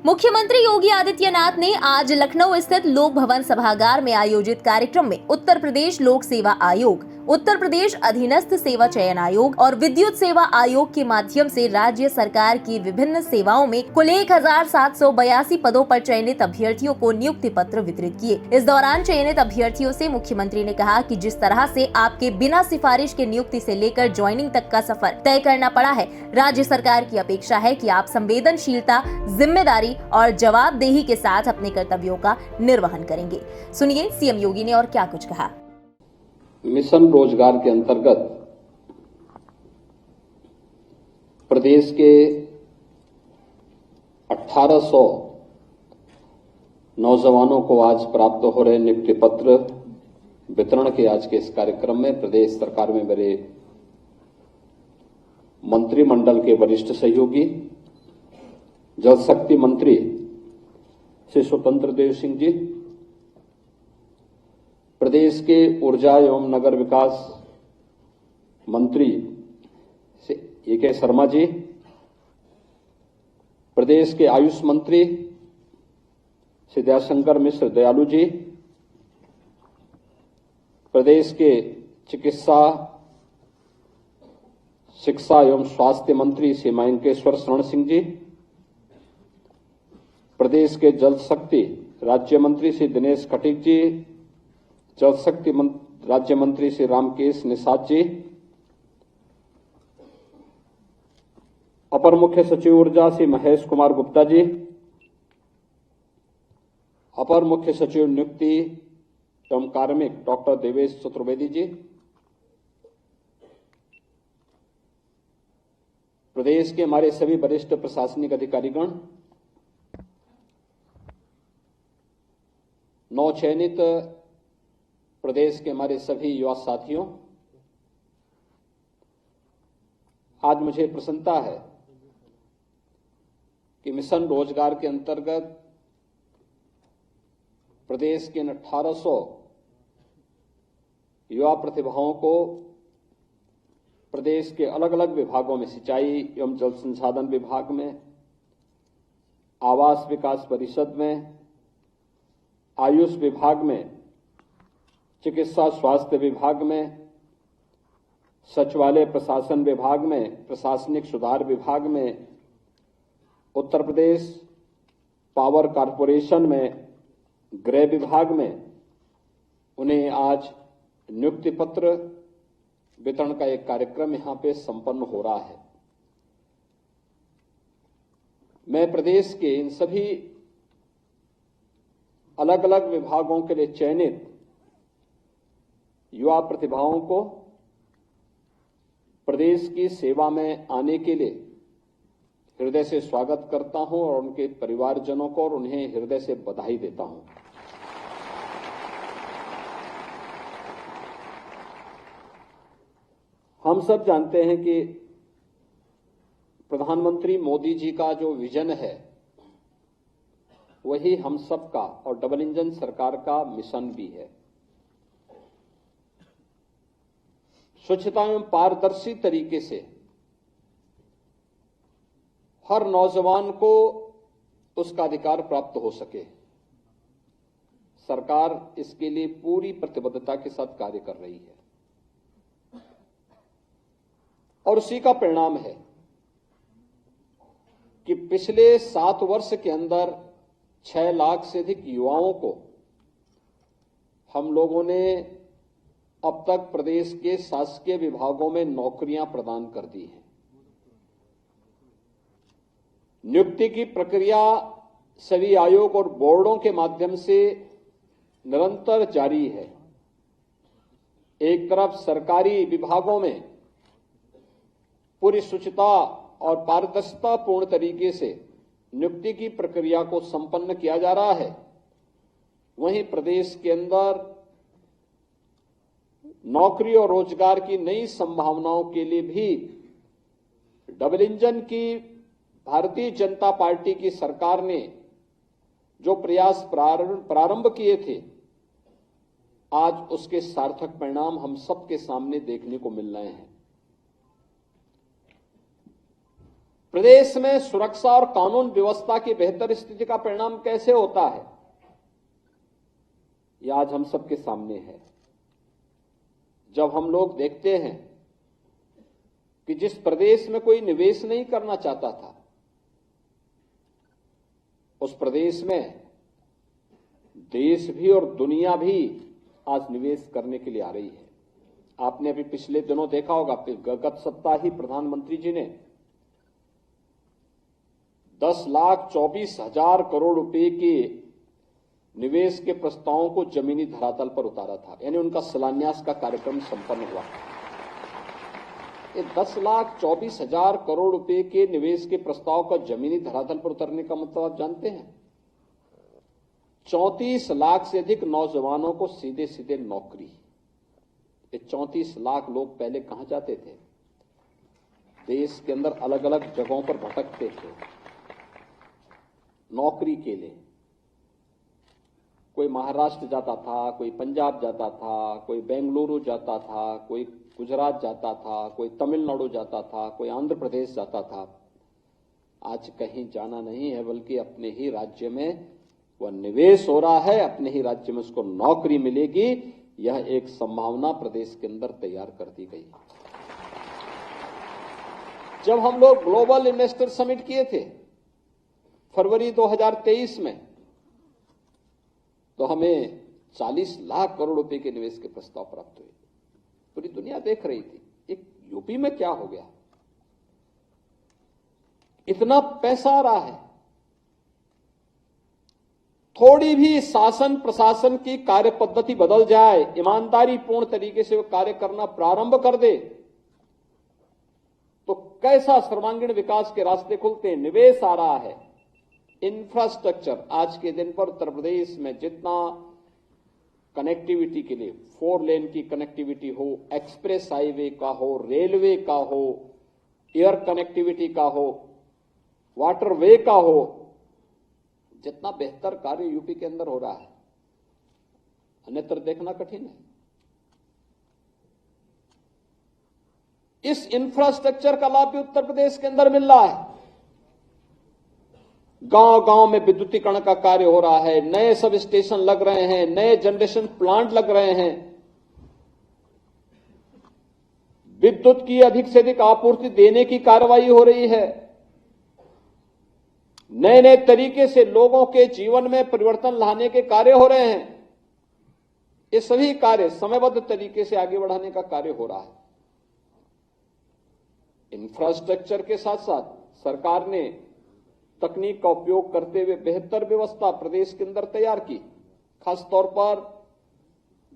मुख्यमंत्री योगी आदित्यनाथ ने आज लखनऊ स्थित लोक भवन सभागार में आयोजित कार्यक्रम में उत्तर प्रदेश लोक सेवा आयोग, उत्तर प्रदेश अधीनस्थ सेवा चयन आयोग और विद्युत सेवा आयोग के माध्यम से राज्य सरकार की विभिन्न सेवाओं में कुल 1782 पदों पर चयनित अभ्यर्थियों को नियुक्ति पत्र वितरित किए। इस दौरान चयनित अभ्यर्थियों से मुख्यमंत्री ने कहा कि जिस तरह से आपके बिना सिफारिश के नियुक्ति से लेकर ज्वाइनिंग तक का सफर तय करना पड़ा है, राज्य सरकार की अपेक्षा है कि आप संवेदनशीलता, जिम्मेदारी और जवाबदेही के साथ अपने कर्तव्यों का निर्वहन करेंगे। सुनिए सीएम योगी ने और क्या कुछ कहा। मिशन रोजगार के अंतर्गत प्रदेश के 1800 नौजवानों को आज प्राप्त हो रहे नियुक्ति पत्र वितरण के आज के इस कार्यक्रम में प्रदेश सरकार में मेरे मंत्रिमंडल के वरिष्ठ सहयोगी, जल शक्ति मंत्री श्री स्वतंत्र देव सिंह जी, प्रदेश के ऊर्जा एवं नगर विकास मंत्री श्री ए.के. शर्मा जी, प्रदेश के आयुष मंत्री श्री दयाशंकर मिश्र दयालु जी, प्रदेश के चिकित्सा, शिक्षा एवं स्वास्थ्य मंत्री श्री मयंकेश्वर शरण सिंह जी, प्रदेश के जल शक्ति राज्य मंत्री श्री दिनेश खटीक जी, जल शक्ति राज्य मंत्री श्री रामकेश निषाद जी, अपर मुख्य सचिव ऊर्जा श्री महेश कुमार गुप्ता जी, अपर मुख्य सचिव नियुक्ति एवं कार्मिक डॉक्टर देवेश चतुर्वेदी जी, प्रदेश के हमारे सभी वरिष्ठ प्रशासनिक अधिकारीगण, नवचयनित प्रदेश के हमारे सभी युवा साथियों, आज मुझे प्रसन्नता है कि मिशन रोजगार के अंतर्गत प्रदेश के 1800 युवा प्रतिभाओं को प्रदेश के अलग अलग विभागों में सिंचाई एवं जल संसाधन विभाग में, आवास विकास परिषद में, आयुष विभाग में, चिकित्सा स्वास्थ्य विभाग में, सचिवालय प्रशासन विभाग में, प्रशासनिक सुधार विभाग में, उत्तर प्रदेश पावर कॉरपोरेशन में, गृह विभाग में उन्हें आज नियुक्ति पत्र वितरण का एक कार्यक्रम यहां पे संपन्न हो रहा है। मैं प्रदेश के इन सभी अलग अलग विभागों के लिए चयनित युवा प्रतिभाओं को प्रदेश की सेवा में आने के लिए हृदय से स्वागत करता हूं और उनके परिवारजनों को और उन्हें हृदय से बधाई देता हूं। हम सब जानते हैं कि प्रधानमंत्री मोदी जी का जो विजन है वही हम सबका और डबल इंजन सरकार का मिशन भी है। स्वच्छता एवं पारदर्शी तरीके से हर नौजवान को उसका अधिकार प्राप्त हो सके, सरकार इसके लिए पूरी प्रतिबद्धता के साथ कार्य कर रही है और उसी का परिणाम है कि पिछले 7 वर्ष के अंदर 6 लाख से अधिक युवाओं को हम लोगों ने अब तक प्रदेश के शासकीय विभागों में नौकरियां प्रदान कर दी हैं। नियुक्ति की प्रक्रिया सभी आयोग और बोर्डों के माध्यम से निरंतर जारी है। एक तरफ सरकारी विभागों में पूरी शुचिता और पारदर्शिता पूर्ण तरीके से नियुक्ति की प्रक्रिया को संपन्न किया जा रहा है, वहीं प्रदेश के अंदर नौकरी और रोजगार की नई संभावनाओं के लिए भी डबल इंजन की भारतीय जनता पार्टी की सरकार ने जो प्रयास प्रारंभ किए थे, आज उसके सार्थक परिणाम हम सबके सामने देखने को मिल रहे हैं। प्रदेश में सुरक्षा और कानून व्यवस्था की बेहतर स्थिति का परिणाम कैसे होता है, यह आज हम सबके सामने है। जब हम लोग देखते हैं कि जिस प्रदेश में कोई निवेश नहीं करना चाहता था, उस प्रदेश में देश भी और दुनिया भी आज निवेश करने के लिए आ रही है। आपने अभी पिछले दिनों देखा होगा, गत सप्ताह ही प्रधानमंत्री जी ने 10,24,000 करोड़ रुपए के निवेश के प्रस्तावों को जमीनी धरातल पर उतारा था, यानी उनका शिलान्यास का कार्यक्रम संपन्न हुआ। ये 10,24,000 करोड़ रुपए के निवेश के प्रस्ताव का जमीनी धरातल पर उतरने का मतलब आप जानते हैं? 34 लाख से अधिक नौजवानों को सीधे सीधे नौकरी। ये 34 लाख लोग पहले कहां जाते थे? देश के अंदर अलग अलग जगहों पर भटकते थे नौकरी के लिए। कोई महाराष्ट्र जाता था, कोई पंजाब जाता था, कोई बेंगलुरु जाता था, कोई गुजरात जाता था, कोई तमिलनाडु जाता था, कोई आंध्र प्रदेश जाता था। आज कहीं जाना नहीं है, बल्कि अपने ही राज्य में वह निवेश हो रहा है, अपने ही राज्य में उसको नौकरी मिलेगी। यह एक संभावना प्रदेश के अंदर तैयार कर दी गई। जब हम लोग ग्लोबल इन्वेस्टर समिट किए थे फरवरी 2023 में, तो हमें 40 लाख करोड़ रुपए के निवेश के प्रस्ताव प्राप्त हुए। पूरी दुनिया देख रही थी एक यूपी में क्या हो गया, इतना पैसा आ रहा है। थोड़ी भी शासन प्रशासन की कार्य पद्धति बदल जाए, ईमानदारी पूर्ण तरीके से वो कार्य करना प्रारंभ कर दे, तो कैसा सर्वांगीण विकास के रास्ते खुलते हैं। निवेश आ रहा है, इंफ्रास्ट्रक्चर। आज के दिन पर उत्तर प्रदेश में जितना कनेक्टिविटी के लिए 4 लेन की कनेक्टिविटी हो, एक्सप्रेस हाईवे का हो, रेलवे का हो, एयर कनेक्टिविटी का हो, वाटरवे का हो, जितना बेहतर कार्य यूपी के अंदर हो रहा है, अन्यत्र देखना कठिन है। इस इंफ्रास्ट्रक्चर का लाभ भी उत्तर प्रदेश के अंदर मिल रहा है। गांव गांव में विद्युतीकरण का कार्य हो रहा है, नए सब स्टेशन लग रहे हैं, नए जनरेशन प्लांट लग रहे हैं, विद्युत की अधिक से अधिक आपूर्ति देने की कार्रवाई हो रही है, नए नए तरीके से लोगों के जीवन में परिवर्तन लाने के कार्य हो रहे हैं। ये सभी कार्य समयबद्ध तरीके से आगे बढ़ाने का कार्य हो रहा है। इंफ्रास्ट्रक्चर के साथ साथ सरकार ने तकनीक का उपयोग करते हुए बेहतर व्यवस्था प्रदेश के अंदर तैयार की, खासतौर पर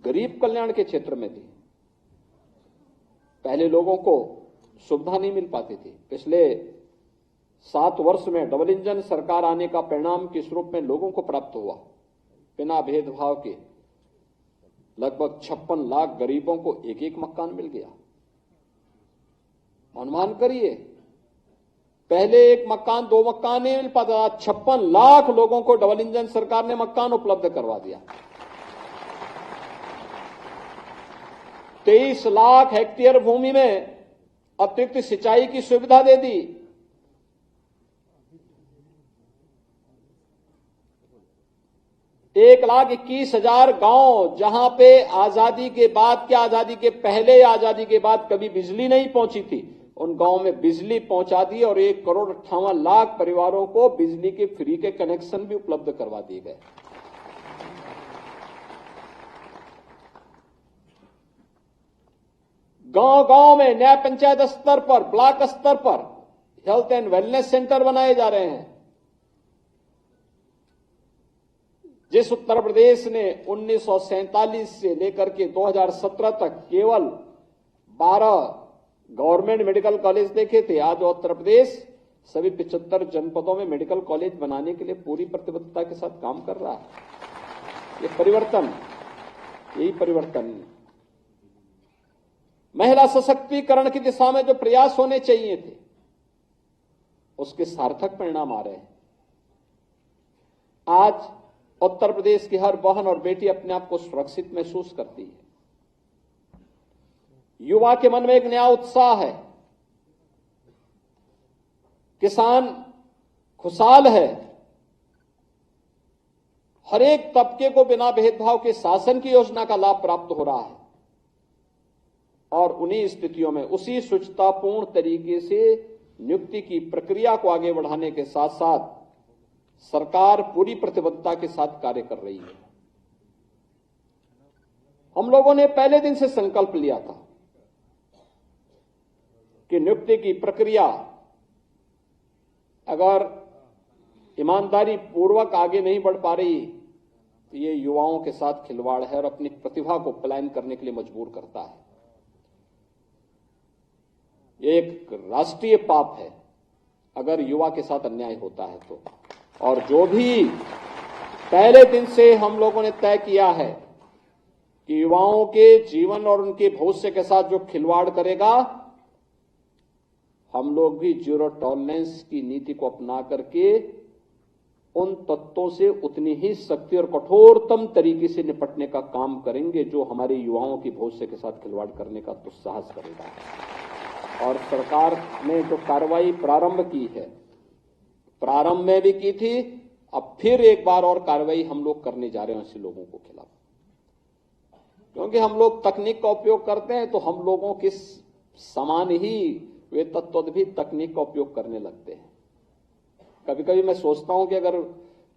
गरीब कल्याण के क्षेत्र में थी। पहले लोगों को सुविधा नहीं मिल पाती थी। पिछले 7 वर्ष में डबल इंजन सरकार आने का परिणाम किस रूप में लोगों को प्राप्त हुआ? बिना भेदभाव के लगभग 56 लाख गरीबों को एक एक मकान मिल गया। अनुमान करिए, पहले 1 मकान 2 मकान नहीं मिल पाता, 56 लाख लोगों को डबल इंजन सरकार ने मकान उपलब्ध करवा दिया। 23 लाख हेक्टेयर भूमि में अतिरिक्त सिंचाई की सुविधा दे दी। एक 1,21,000 गांव, जहां पे आजादी के बाद क्या आजादी के पहले या आजादी के बाद कभी बिजली नहीं पहुंची थी, उन गांव में बिजली पहुंचा दी और 1,58,00,000 परिवारों को बिजली के फ्री के कनेक्शन भी उपलब्ध करवा दिए गए। गांव गांव में न्याय पंचायत स्तर पर, ब्लॉक स्तर पर हेल्थ एंड वेलनेस सेंटर बनाए जा रहे हैं। जिस उत्तर प्रदेश ने 1947 से लेकर के 2017 तक केवल 12 गवर्नमेंट मेडिकल कॉलेज देखे थे, आज उत्तर प्रदेश सभी 75 जनपदों में मेडिकल कॉलेज बनाने के लिए पूरी प्रतिबद्धता के साथ काम कर रहा है। ये परिवर्तन, यही परिवर्तन। महिला सशक्तिकरण की दिशा में जो प्रयास होने चाहिए थे, उसके सार्थक परिणाम आ रहे हैं। आज उत्तर प्रदेश की हर बहन और बेटी अपने आप को सुरक्षित महसूस करती है। युवा के मन में एक नया उत्साह है। किसान खुशहाल है, हर एक तबके को बिना भेदभाव के शासन की योजना का लाभ प्राप्त हो रहा है। और उन्हीं स्थितियों में उसी शुचितापूर्ण तरीके से नियुक्ति की प्रक्रिया को आगे बढ़ाने के साथ साथ सरकार पूरी प्रतिबद्धता के साथ कार्य कर रही है। हम लोगों ने पहले दिन से संकल्प लिया था कि नियुक्ति की प्रक्रिया अगर ईमानदारी पूर्वक आगे नहीं बढ़ पा रही तो ये युवाओं के साथ खिलवाड़ है और अपनी प्रतिभा को पलायन करने के लिए मजबूर करता है। ये एक राष्ट्रीय पाप है अगर युवा के साथ अन्याय होता है तो। और जो भी पहले दिन से हम लोगों ने तय किया है कि युवाओं के जीवन और उनके भविष्य के साथ जो खिलवाड़ करेगा, हम लोग भी जीरो टॉलरेंस की नीति को अपना करके उन तत्वों से उतनी ही सख्ती और कठोरतम तरीके से निपटने का काम करेंगे जो हमारे युवाओं की भविष्य के साथ खिलवाड़ करने का दुस्साहस करेगा। और सरकार ने जो कार्रवाई प्रारंभ की है, प्रारंभ में भी की थी, अब फिर एक बार और कार्रवाई हम लोग करने जा रहे हैं ऐसे लोगों को खिलाफ। क्योंकि हम लोग तकनीक का उपयोग करते हैं तो हम लोगों के समान ही वे तत्व भी तकनीक का उपयोग करने लगते हैं। कभी कभी मैं सोचता हूं कि अगर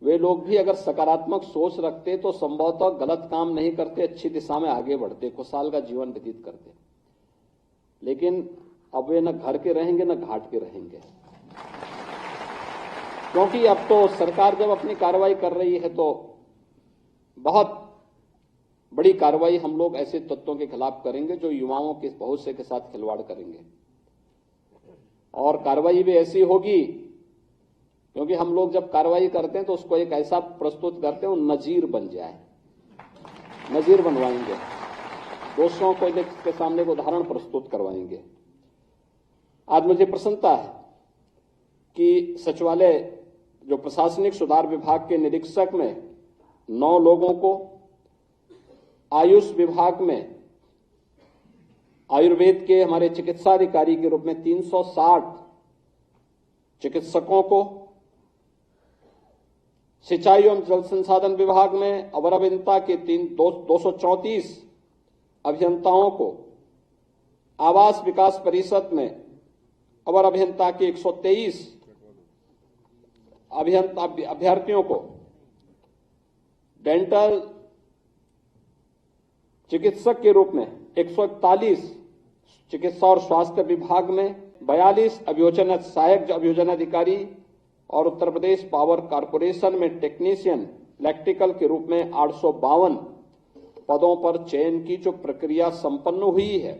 वे लोग भी अगर सकारात्मक सोच रखते तो संभवतः गलत काम नहीं करते, अच्छी दिशा में आगे बढ़ते, खुशहाल का जीवन व्यतीत करते। लेकिन अब वे न घर के रहेंगे न घाट के रहेंगे, क्योंकि अब तो सरकार जब अपनी कार्रवाई कर रही है तो बहुत बड़ी कार्रवाई हम लोग ऐसे तत्वों के खिलाफ करेंगे जो युवाओं के भविष्य के साथ खिलवाड़ करेंगे। और कार्रवाई भी ऐसी होगी, क्योंकि हम लोग जब कार्रवाई करते हैं तो उसको एक ऐसा प्रस्तुत करते हैं वो नजीर बन जाए, नजीर बनवाएंगे, दोषियों को के सामने को उदाहरण प्रस्तुत करवाएंगे। आज मुझे प्रसन्नता है कि सचिवालय जो प्रशासनिक सुधार विभाग के निरीक्षक में 9 लोगों को, आयुष विभाग में आयुर्वेद के हमारे चिकित्सा अधिकारी के रूप में 360 चिकित्सकों को, सिंचाई एवं जल संसाधन विभाग में अवर अभियंता के 234 अभियंताओं को, आवास विकास परिषद में अवर अभियंता के 123 अभ्यर्थियों को, डेंटल चिकित्सक के रूप में 141 चिकित्सा और स्वास्थ्य विभाग में 42 अभियोजन सहायक अभियोजन अधिकारी और उत्तर प्रदेश पावर कारपोरेशन में टेक्नीशियन इलेक्ट्रिकल के रूप में 852 पदों पर चयन की जो प्रक्रिया संपन्न हुई है,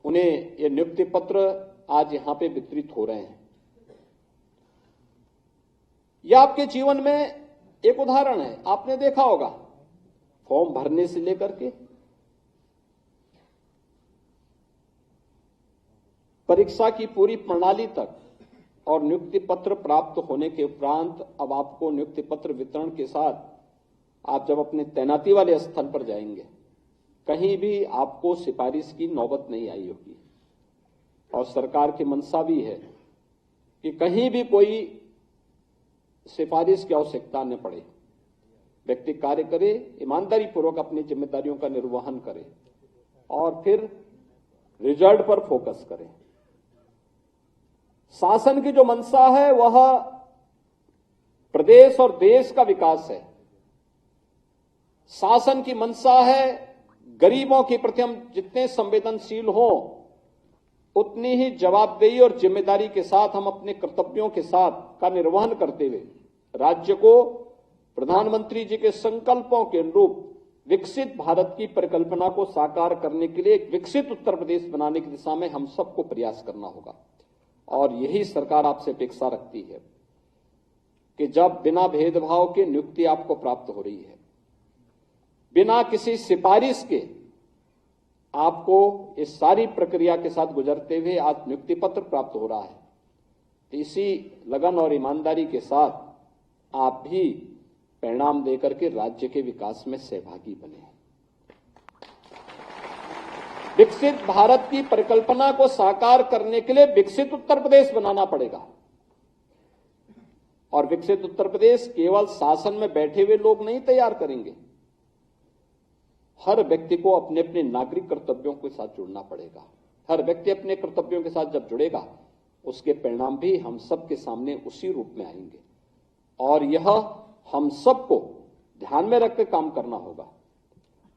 उन्हें ये नियुक्ति पत्र आज यहां पे वितरित हो रहे हैं। यह आपके जीवन में एक उदाहरण है। आपने देखा होगा फॉर्म भरने से लेकर के परीक्षा की पूरी प्रणाली तक और नियुक्ति पत्र प्राप्त होने के उपरांत अब आपको नियुक्ति पत्र वितरण के साथ आप जब अपने तैनाती वाले स्थल पर जाएंगे, कहीं भी आपको सिफारिश की नौबत नहीं आई होगी। और सरकार की मंशा भी है कि कहीं भी कोई सिफारिश की आवश्यकता न पड़े, व्यक्ति कार्य करे, ईमानदारी पूर्वक अपनी जिम्मेदारियों का निर्वहन करे और फिर रिजल्ट पर फोकस करे। शासन की जो मंशा है वह प्रदेश और देश का विकास है। शासन की मंशा है गरीबों के प्रति हम जितने संवेदनशील हों उतनी ही जवाबदेही और जिम्मेदारी के साथ हम अपने कर्तव्यों के साथ का निर्वहन करते हुए राज्य को प्रधानमंत्री जी के संकल्पों के अनुरूप विकसित भारत की परिकल्पना को साकार करने के लिए एक विकसित उत्तर प्रदेश बनाने की दिशा में हम सबको प्रयास करना होगा। और यही सरकार आपसे अपेक्षा रखती है कि जब बिना भेदभाव के नियुक्ति आपको प्राप्त हो रही है, बिना किसी सिफारिश के आपको इस सारी प्रक्रिया के साथ गुजरते हुए आज नियुक्ति पत्र प्राप्त हो रहा है, तो इसी लगन और ईमानदारी के साथ आप भी परिणाम देकर के राज्य के विकास में सहभागी बने। विकसित भारत की परिकल्पना को साकार करने के लिए विकसित उत्तर प्रदेश बनाना पड़ेगा। और विकसित उत्तर प्रदेश केवल शासन में बैठे हुए लोग नहीं तैयार करेंगे। हर व्यक्ति को अपने अपने नागरिक कर्तव्यों के साथ जुड़ना पड़ेगा। हर व्यक्ति अपने कर्तव्यों के साथ जब जुड़ेगा, उसके परिणाम भी हम सबके सामने उसी रूप में आएंगे। और यह हम सबको ध्यान में रखकर काम करना होगा।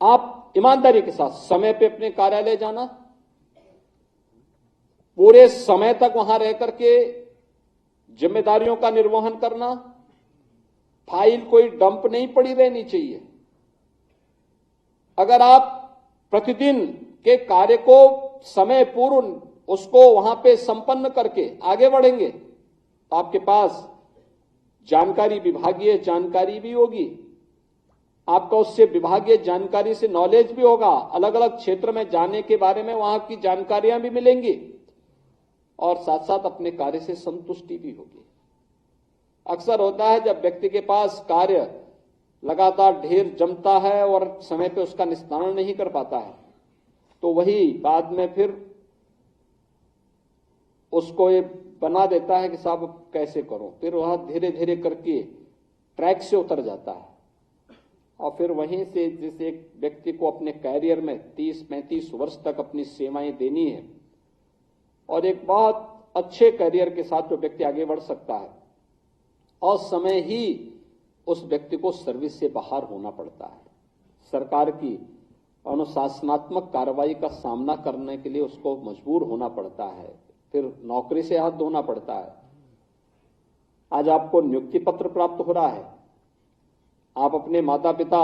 आप ईमानदारी के साथ समय पे अपने कार्यालय जाना, पूरे समय तक वहां रह करके जिम्मेदारियों का निर्वहन करना, फाइल कोई डंप नहीं पड़ी रहनी चाहिए। अगर आप प्रतिदिन के कार्य को समय पूर्व उसको वहां पे संपन्न करके आगे बढ़ेंगे तो आपके पास जानकारी, विभागीय जानकारी भी होगी, आपका उससे विभागीय जानकारी से नॉलेज भी होगा, अलग अलग क्षेत्र में जाने के बारे में वहां की जानकारियां भी मिलेंगी और साथ साथ अपने कार्य से संतुष्टि भी होगी। अक्सर होता है जब व्यक्ति के पास कार्य लगातार ढेर जमता है और समय पे उसका निस्तारण नहीं कर पाता है, तो वही बाद में फिर उसको ये बना देता है कि साहब कैसे करूं, फिर वह धीरे धीरे करके ट्रैक से उतर जाता है और फिर वहीं से जिस एक व्यक्ति को अपने कैरियर में 30-35 वर्ष तक अपनी सेवाएं देनी है और एक बहुत अच्छे कैरियर के साथ जो व्यक्ति आगे बढ़ सकता है, और समय ही उस व्यक्ति को सर्विस से बाहर होना पड़ता है। सरकार की अनुशासनात्मक कार्रवाई का सामना करने के लिए उसको मजबूर होना पड़ता है, फिर नौकरी से हाथ धोना पड़ता है। आज आपको नियुक्ति पत्र प्राप्त हो रहा है, आप अपने माता पिता,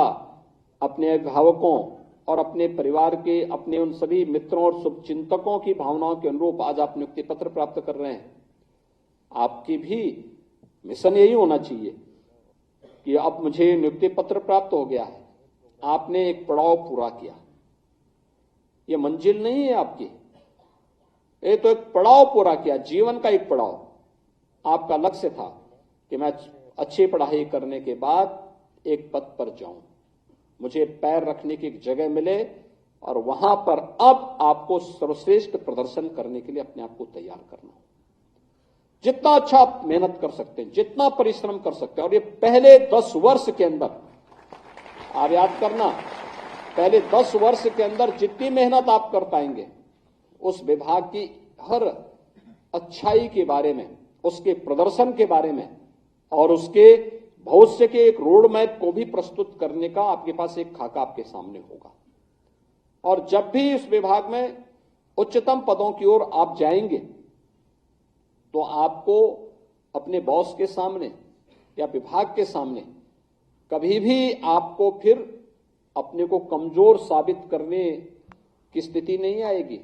अपने अभिभावकों और अपने परिवार के, अपने उन सभी मित्रों और शुभचिंतकों की भावनाओं के अनुरूप आज आप नियुक्ति पत्र प्राप्त कर रहे हैं। आपकी भी मिशन यही होना चाहिए कि अब मुझे नियुक्ति पत्र प्राप्त हो गया है, आपने एक पड़ाव पूरा किया। ये मंजिल नहीं है आपकी, ये तो एक पड़ाव पूरा किया, जीवन का एक पड़ाव। आपका लक्ष्य था कि मैं अच्छी पढ़ाई करने के बाद एक पद पर जाऊं, मुझे पैर रखने की एक जगह मिले और वहां पर अब आपको सर्वश्रेष्ठ प्रदर्शन करने के लिए अपने आप को तैयार करना हो। जितना अच्छा आप मेहनत कर सकते हैं, जितना परिश्रम कर सकते हैं, और ये पहले 10 वर्ष के अंदर आप याद करना, पहले 10 वर्ष के अंदर जितनी मेहनत आप कर पाएंगे, उस विभाग की हर अच्छाई के बारे में, उसके प्रदर्शन के बारे में और उसके भविष्य के एक रोड मैप को भी प्रस्तुत करने का आपके पास एक खाका आपके सामने होगा। और जब भी इस विभाग में उच्चतम पदों की ओर आप जाएंगे तो आपको अपने बॉस के सामने या विभाग के सामने कभी भी आपको फिर अपने को कमजोर साबित करने की स्थिति नहीं आएगी।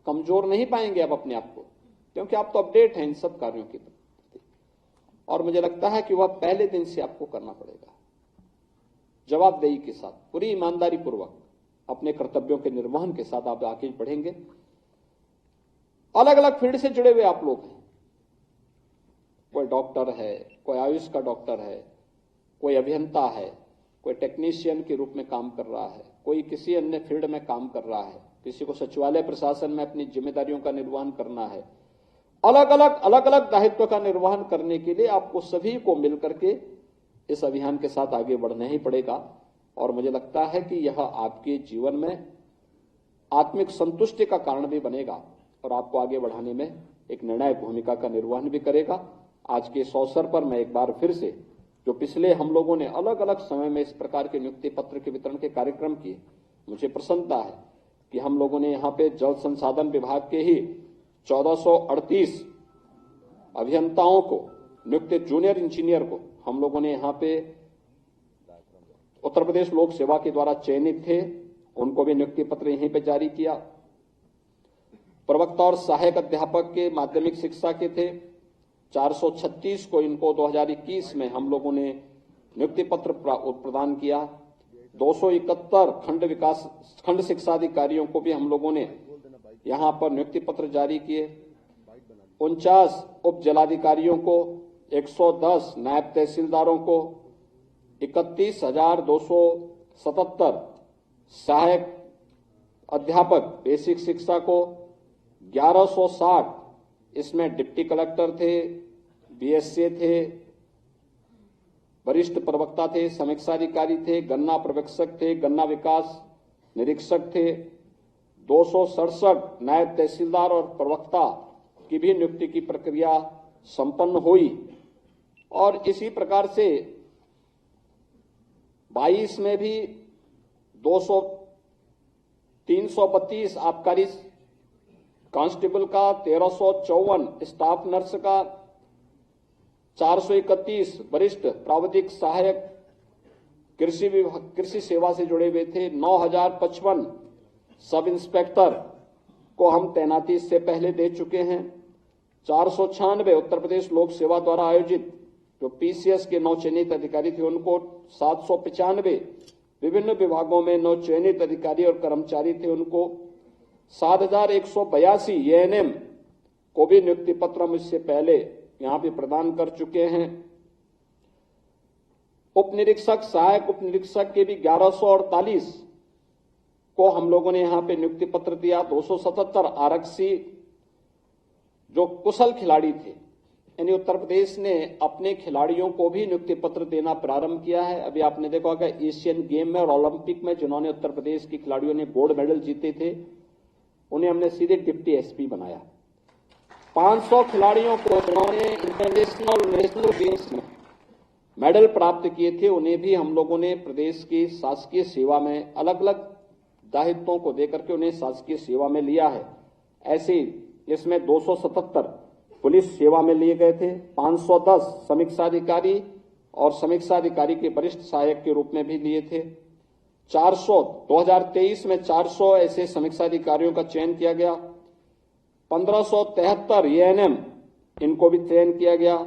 कमजोर नहीं पाएंगे आप अपने आप को, क्योंकि आप तो अपडेट हैं इन सब कार्यों के प्रति। और मुझे लगता है कि वह पहले दिन से आपको करना पड़ेगा, जवाबदेही के साथ, पूरी ईमानदारी पूर्वक अपने कर्तव्यों के निर्वहन के साथ आप आगे बढ़ेंगे। अलग अलग फील्ड से जुड़े हुए आप लोग हैं, कोई डॉक्टर है, कोई आयुष का डॉक्टर है, कोई अभियंता है, कोई टेक्नीशियन के रूप में काम कर रहा है, कोई किसी अन्य फील्ड में काम कर रहा है, किसी को सचिवालय प्रशासन में अपनी जिम्मेदारियों का निर्वहन करना है। अलग अलग दायित्व का निर्वहन करने के लिए आपको सभी को मिलकर के इस अभियान के साथ आगे बढ़ना ही पड़ेगा। और मुझे लगता है कि यह आपके जीवन में आत्मिक संतुष्टि का कारण भी बनेगा और आपको आगे बढ़ाने में एक निर्णायक भूमिका का निर्वहन भी करेगा। आज के इस अवसर पर मैं एक बार फिर से, जो पिछले हम लोगों ने अलग अलग समय में इस प्रकार के नियुक्ति पत्र के वितरण के कार्यक्रम किए, मुझे प्रसन्नता है कि हम लोगों ने यहाँ पे जल संसाधन विभाग के ही 1438 अभियंताओं को, नियुक्त जूनियर इंजीनियर को हम लोगों ने यहाँ पे उत्तर प्रदेश लोक सेवा के द्वारा चयनित थे, उनको भी नियुक्ति पत्र यहीं पे जारी किया। प्रवक्ता और सहायक अध्यापक के माध्यमिक शिक्षा के थे 436 को, इनको 2021 में हम लोगों ने नियुक्ति पत्र प्रदान किया। 271 खंड शिक्षा अधिकारियों को भी हम लोगों ने यहां पर नियुक्ति पत्र जारी किए। 49 उप जिलाधिकारियों को, 110 नायब तहसीलदारों को, 31,277 सहायक अध्यापक बेसिक शिक्षा को, 1160 इसमें डिप्टी कलेक्टर थे, बीएसए थे, वरिष्ठ प्रवक्ता थे, समीक्षाधिकारी थे, गन्ना पर्यवेक्षक थे, गन्ना विकास निरीक्षक थे, 267 नायब तहसीलदार और प्रवक्ता की भी नियुक्ति की प्रक्रिया संपन्न हुई। और इसी प्रकार से 22 में भी 332 आबकारी कांस्टेबल का, 1354 स्टाफ नर्स का, 431 वरिष्ठ प्राविधिक सहायक कृषि सेवा से जुड़े हुए थे, 9055 सब इंस्पेक्टर को हम तैनाती इससे पहले दे चुके हैं। 496 उत्तर प्रदेश लोक सेवा द्वारा आयोजित जो पीसीएस के 9 चयनित अधिकारी थे उनको, 795 विभिन्न विभागों में 9 चयनित अधिकारी और कर्मचारी थे उनको, 7182 एएनएम को भी नियुक्ति पत्र हम इससे पहले यहां भी प्रदान कर चुके हैं। उप निरीक्षक, सहायक उप निरीक्षक के भी 1148 को हम लोगों ने यहां पे नियुक्ति पत्र दिया। 277 आरक्षी जो कुशल खिलाड़ी थे, यानी उत्तर प्रदेश ने अपने खिलाड़ियों को भी नियुक्ति पत्र देना प्रारंभ किया है। अभी आपने देखा होगा एशियन गेम में और ओलंपिक में जिन्होंने उत्तर प्रदेश के खिलाड़ियों ने गोल्ड मेडल जीते थे, उन्हें हमने सीधे डिप्टी एसपी बनाया। 500 खिलाड़ियों को जिन्होंने इंटरनेशनल और नेशनल गेम्स में मेडल प्राप्त किए थे, उन्हें भी हम लोगों ने प्रदेश की शासकीय सेवा में अलग अलग दायित्वों को देकर के उन्हें शासकीय सेवा में लिया है। ऐसे इसमें 277 पुलिस सेवा में लिए गए थे, 510 समीक्षाधिकारी और समीक्षाधिकारी के वरिष्ठ सहायक के रूप में भी लिए थे। 2023 में 400 ऐसे समीक्षाधिकारियों का चयन किया गया। 1573 एएनएम इनको भी चयन किया गया।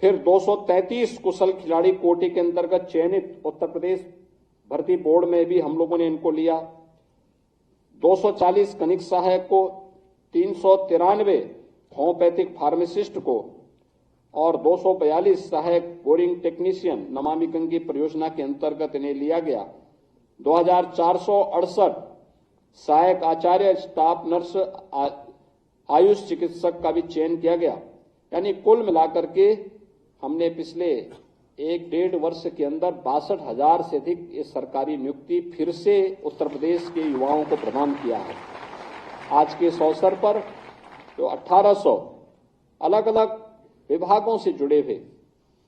फिर 233 कुशल खिलाड़ी कोटि के अंतर्गत चयनित उत्तर प्रदेश भर्ती बोर्ड में भी हम लोगों ने इनको लिया। 240 कनिक सहायक को, 393 होम्योपैथिक फार्मासिस्ट को और 242 सहायक बोरिंग टेक्नीशियन नमामि गंगे परियोजना के अंतर्गत इन्हें लिया गया। 2468 सहायक आचार्य, स्टाफ नर्स, आयुष चिकित्सक का भी चयन किया गया। यानी कुल मिलाकर के हमने पिछले 1-1.5 वर्ष के अंदर 62,000 से अधिक ये सरकारी नियुक्ति फिर से उत्तर प्रदेश के युवाओं को प्रदान किया है। आज के इस अवसर पर जो 1800 अलग अलग विभागों से जुड़े हुए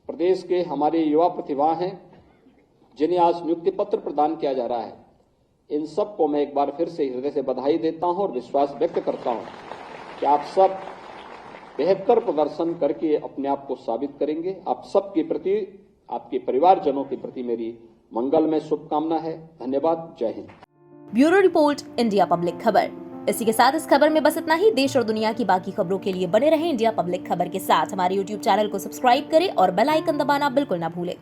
प्रदेश के हमारे युवा प्रतिभा हैं, जिन्हें आज नियुक्ति पत्र प्रदान किया जा रहा है, इन सबको मैं एक बार फिर से हृदय से बधाई देता हूं और विश्वास व्यक्त करता हूं कि आप सब बेहतर प्रदर्शन करके अपने आप को साबित करेंगे। आप सबके प्रति, आपके परिवारजनों के प्रति मेरी मंगलमय शुभकामना है। धन्यवाद। जय Hind. Bureau report, India public खबर। इसी के साथ इस खबर में बस इतना ही। देश और दुनिया की बाकी खबरों के लिए बने रहें इंडिया पब्लिक खबर के साथ। हमारे YouTube चैनल को सब्सक्राइब करें और बेल आइकन दबाना बिल्कुल ना भूलें।